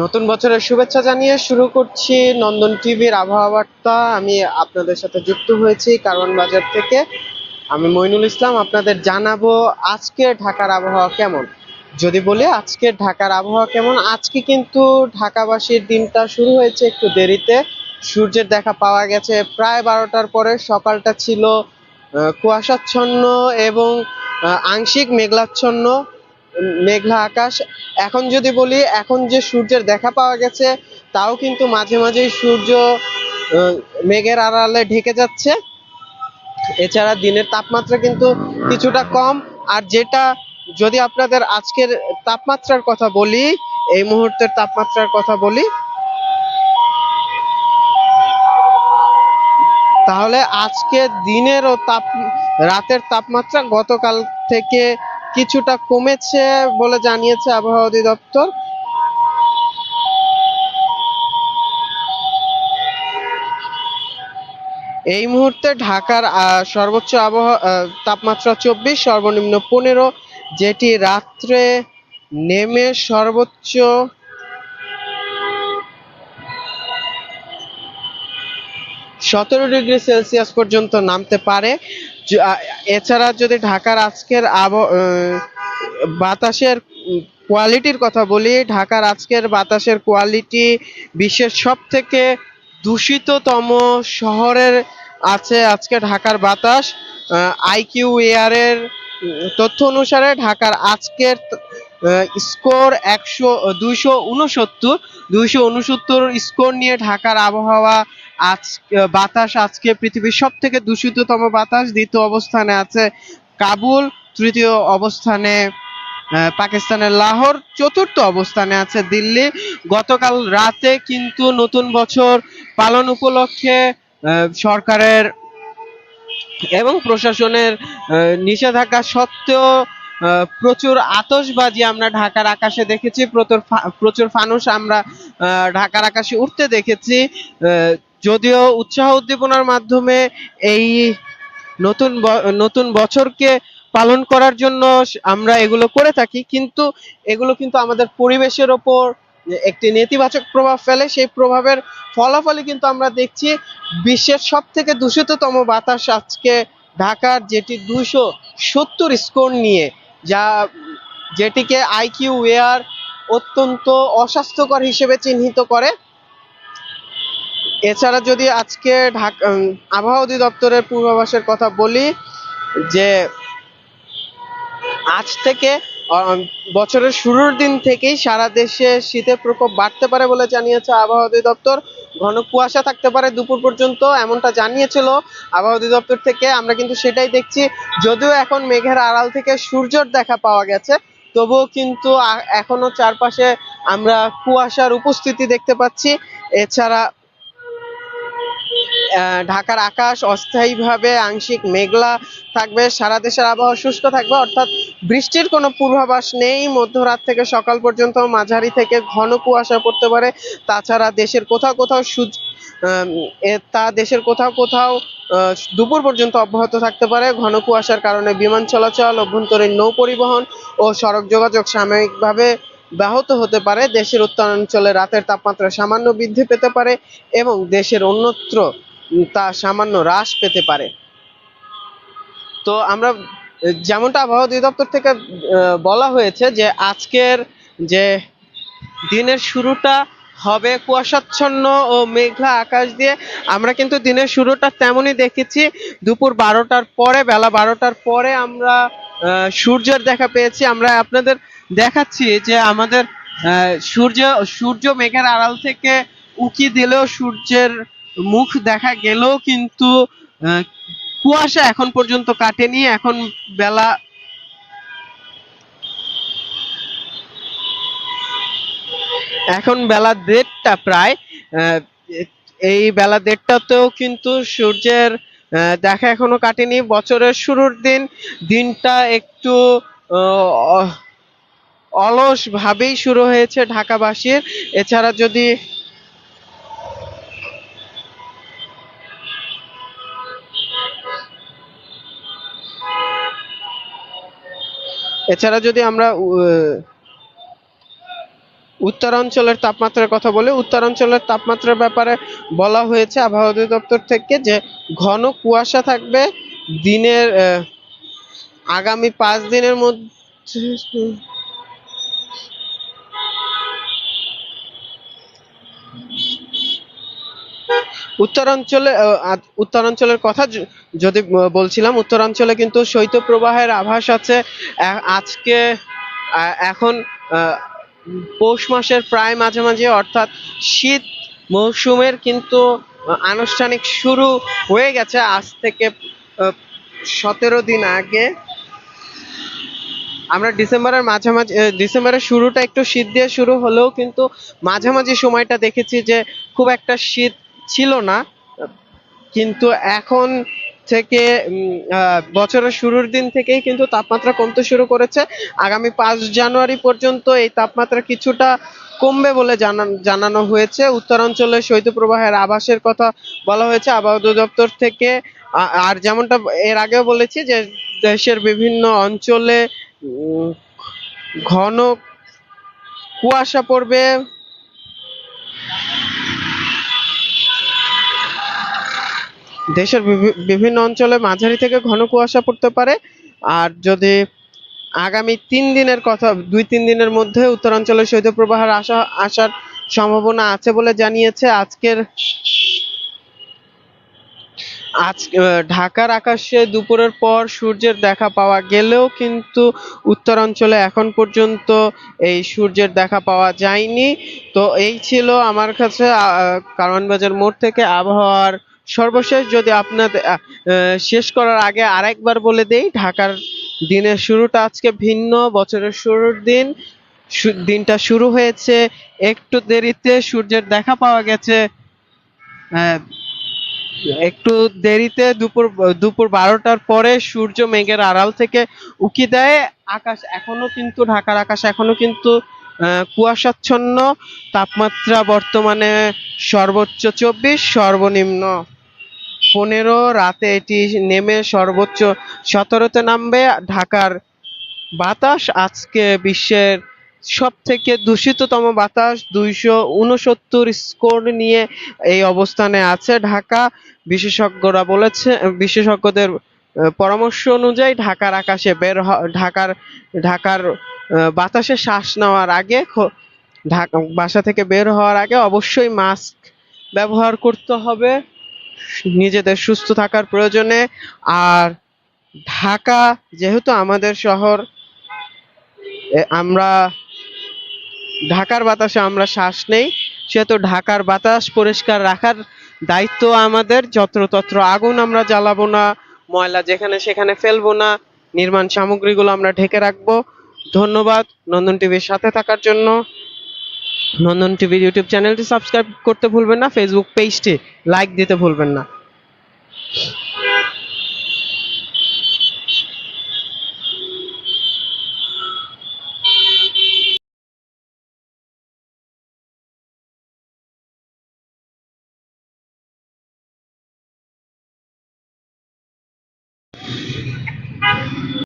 নতুন বছরের শুভেচ্ছা জানিয়ে শুরু করছি নন্দন টিভির আবহাওয়া বার্তা। আমি আপনাদের সাথে যুক্ত হয়েছি কারওয়ান বাজার থেকে। আমি মইনুল ইসলাম। আপনাদের জানাবো আজকে ঢাকার আবহাওয়া কেমন। যদি বলি আজকে ঢাকার আবহাওয়া কেমন, আজকে কিন্তু ঢাকাবাসীর দিনটা শুরু হয়েছে একটু দেরিতে। সূর্যের দেখা পাওয়া গেছে প্রায় 12টার পরে। সকালটা ছিল কুয়াশাচ্ছন্ন এবং আংশিক মেঘলাচ্ছন্ন, মেঘলা আকাশ। এখন যদি বলি এখন যে সূর্যের দেখা পাওয়া গেছে, তাও কিন্তু মাঝে মাঝেই সূর্য মেঘের আড়ালে ঢেকে যাচ্ছে। এছাড়া দিনের তাপমাত্রা কিন্তু কিছুটা কম। আর যেটা, যদি আপনাদের আজকের তাপমাত্রার কথা বলি, এই মুহূর্তের তাপমাত্রার কথা বলি, তাহলে আজকে দিনের ও রাতের তাপমাত্রা গতকাল থেকে কিছুটা কমেছে বলে জানিয়েছে আবহাওয়া অধিদপ্তর। এই মুহূর্তে ঢাকার সর্বোচ্চ তাপমাত্রা 24, সর্বনিম্ন 15, যেটি রাত্রে নেমে সর্বোচ্চ 17 ডিগ্রি সেলসিয়াস পর্যন্ত নামতে পারে। এছাড়া যদি ঢাকার আজকের বাতাসের কোয়ালিটির কথা বলি, ঢাকার আজকের বাতাসের কোয়ালিটি বিশ্বের সব থেকে দূষিততম শহরের আছে আজকে ঢাকার বাতাস। আইকিউ এয়ারের তথ্য অনুসারে ঢাকার আজকের স্কোর 269 স্কোর নিয়ে ঢাকার আবহাওয়া বাতাস আজকে পৃথিবীর সব থেকে দূষিততম বাতাস। দ্বিতীয় অবস্থানে আছে কাবুল, তৃতীয় অবস্থানে পাকিস্তানের লাহোর, চতুর্থ অবস্থানে আছে দিল্লি। গতকাল রাতে কিন্তু নতুন বছর পালন উপলক্ষে সরকারের এবং প্রশাসনের নিষেধাজ্ঞা সত্ত্বেও প্রচুর আতশবাজি আমরা ঢাকার আকাশে দেখেছি, প্রচুর ফানুস আমরা ঢাকার আকাশে উঠতে দেখেছি। যদিও উৎসাহ উদ্দীপনার মাধ্যমে এই নতুন বছরকে পালন করার জন্য আমরা এগুলো করে থাকি, কিন্তু এগুলো কিন্তু আমাদের পরিবেশের ওপর একটি নেতিবাচক প্রভাব ফেলে। সেই প্রভাবের ফলাফলই কিন্তু আমরা দেখছি বিশ্বের সব থেকে দূষিততম বাতাস আজকে ঢাকার, যেটি 270 স্কোর নিয়ে, যেটিকে আইকিউ এয়ার অত্যন্ত অস্বাস্থ্যকর হিসেবে চিহ্নিত করে। এছাড়া যদি আজকে আবহাওয়া অধিদপ্তরের পূর্বাভাসের কথা বলি, যে আজ থেকে বছরের শুরুর দিন থেকেই সারা দেশে শীতের প্রকোপ বাড়তে পারে বলে জানিয়েছে আবহাওয়া অধিদপ্তর। ঘন কুয়াশা থাকতে পারে দুপুর পর্যন্ত, এমনটা জানিয়েছিল আবহাওয়া অধিদপ্তর থেকে। আমরা কিন্তু সেটাই দেখছি। যদিও এখন মেঘের আড়াল থেকে সূর্যের দেখা পাওয়া গেছে, তবুও কিন্তু এখনো চারপাশে আমরা কুয়াশার উপস্থিতি দেখতে পাচ্ছি। এছাড়া ঢাকার আকাশ অস্থায়ীভাবে আংশিক মেঘলা থাকবে। সারা দেশের আবহাওয়া শুষ্ক থাকবে, অর্থাৎ বৃষ্টির কোনো পূর্বাভাস নেই। মধ্যরাত থেকে সকাল পর্যন্ত মাঝারি থেকে ঘন কুয়াশা পড়তে পারে। তাছাড়া দেশের কোথাও কোথাও দুপুর পর্যন্ত অব্যাহত থাকতে পারে। ঘন কুয়াশার কারণে বিমান চলাচল, অভ্যন্তরীণ নৌ পরিবহন ও সড়ক যোগাযোগ সাময়িকভাবে ব্যাহত হতে পারে। দেশের উত্তরাঞ্চলে রাতের তাপমাত্রা সামান্য বৃদ্ধি পেতে পারে এবং দেশের অন্যত্র তা সামান্য হ্রাস পেতে পারে। তো আমরা যেমনটা আবহাওয়া অধিদপ্তর থেকে বলা হয়েছে যে আজকের যে দিনের শুরুটা হবে কুয়াশাচ্ছন্ন ও মেঘলা আকাশ দিয়ে। আমরা কিন্তু দিনের শুরুটা তেমনই দেখেছি। দুপুর 12টার পরে, বেলা 12টার পরে আমরা সূর্যের দেখা পেয়েছি। আমরা আপনাদের দেখাচ্ছি যে আমাদের সূর্য মেঘের আড়াল থেকে উকি দিলেও, সূর্যের মুখ দেখা গেলেও কিন্তু কুয়াশা এখন পর্যন্ত কাটেনি। এখন বেলা 1:30 প্রায়। এই বেলা 1:30তেও কিন্তু সূর্যের দেখা এখনো কাটেনি। বছরের শুরুর দিনটা একটু অলস ভাবেই শুরু হয়েছে ঢাকাবাসীর। এছাড়া যদি এছাড়া যদি আমরা উত্তরাঞ্চলের তাপমাত্রার কথা বলি, উত্তরাঞ্চলের তাপমাত্রার ব্যাপারে বলা হয়েছে আবহাওয়া অধিদপ্তর থেকে যে ঘন কুয়াশা থাকবে দিনের আগামী 5 দিনের মধ্যে। উত্তরাঞ্চলের কথা যদি বলছিলাম, উত্তরাঞ্চলে কিন্তু শৈত্যপ্রবাহের আভাস আছে। আজকে এখন পৌষ মাসের প্রায় মাঝামাঝি, অর্থাৎ শীত মৌসুমের কিন্তু আনুষ্ঠানিক শুরু হয়ে গেছে আজ থেকে 17 দিন আগে। আমরা ডিসেম্বরের মাঝামাঝি, ডিসেম্বরের শুরুটা একটু শীত দিয়ে শুরু হলেও কিন্তু মাঝামাঝি সময়টা দেখেছি যে খুব একটা শীত ছিল না। কিন্তু এখন থেকে বছরের শুরুর দিন থেকেই কিন্তু তাপমাত্রা কমতে শুরু করেছে। আগামী 5 জানুয়ারি পর্যন্ত এই তাপমাত্রা কিছুটা কমবে বলে জানানো হয়েছে। উত্তরাঞ্চলে শৈত্যপ্রবাহের আভাসের কথা বলা হয়েছে আবহাওয়া অধিদপ্তর থেকে। আর যেমনটা এর আগেও বলেছি যে দেশের বিভিন্ন অঞ্চলে ঘন কুয়াশা পড়বে। দেশের বিভিন্ন অঞ্চলে মাঝারি থেকে ঘন কুয়াশা পড়তে পারে। আর যদি আগামী 3 দিনের কথা, 2-3 দিনের মধ্যে উত্তরাঞ্চলে শৈত্যপ্রবাহের আসার সম্ভাবনা আছে বলে জানিয়েছে। আজ ঢাকার আকাশে দুপুরের পর সূর্যের দেখা পাওয়া গেলেও কিন্তু উত্তরাঞ্চলে এখন পর্যন্ত এই সূর্যের দেখা পাওয়া যায়নি। তো এই ছিল আমার কাছে কারওয়ানবাজার মোড় থেকে আবহাওয়ার সর্বশেষ। যদি আপনাদের শেষ করার আগে আরেকবার বলে দেই, ঢাকার দিনের শুরুটা আজকে ভিন্ন। বছরের শুরুর দিন, দিনটা শুরু হয়েছে একটু দেরিতে, সূর্যের দেখা পাওয়া গেছে একটু দেরিতে, দুপুর 12টার পরে সূর্য মেঘের আড়াল থেকে উকি দেয়। আকাশ এখনো কিন্তু, ঢাকার আকাশ এখনো কিন্তু কুয়াশাচ্ছন্ন। তাপমাত্রা বর্তমানে সর্বোচ্চ 24, সর্বনিম্ন 15। রাতে এটি নেমে সর্বোচ্চ 17তে নামবে। ঢাকার বাতাস আজকে বিশ্বের সব থেকে দূষিততম বাতাস, 269 স্কোর নিয়ে এই অবস্থানে আছে ঢাকা। বিশেষজ্ঞদের পরামর্শ অনুযায়ী ঢাকার আকাশে ঢাকার বাতাসে শ্বাস নেওয়ার আগে, বাসা থেকে বের হওয়ার আগে অবশ্যই মাস্ক ব্যবহার করতে হবে নিজেদের সুস্থ থাকার প্রয়োজনে। আর ঢাকা যেহেতু আমাদের শহর, আমরা ঢাকার বাতাসে আমরা শ্বাস নেই, সেহেতু ঢাকার বাতাস পরিষ্কার রাখার দায়িত্ব আমাদের। যত্রতত্র আগুন আমরা জ্বালাবো না, ময়লা যেখানে সেখানে ফেলবো না, নির্মাণ সামগ্রীগুলো আমরা ঢেকে রাখবো। ধন্যবাদ নন্দন টিভির সাথে থাকার জন্য। নন্দন টিভি ইউটিউব চ্যানেলটি সাবস্ক্রাইব করতে ভুলবেন না, ফেসবুক পেজটি লাইক দিতে ভুলবেন না।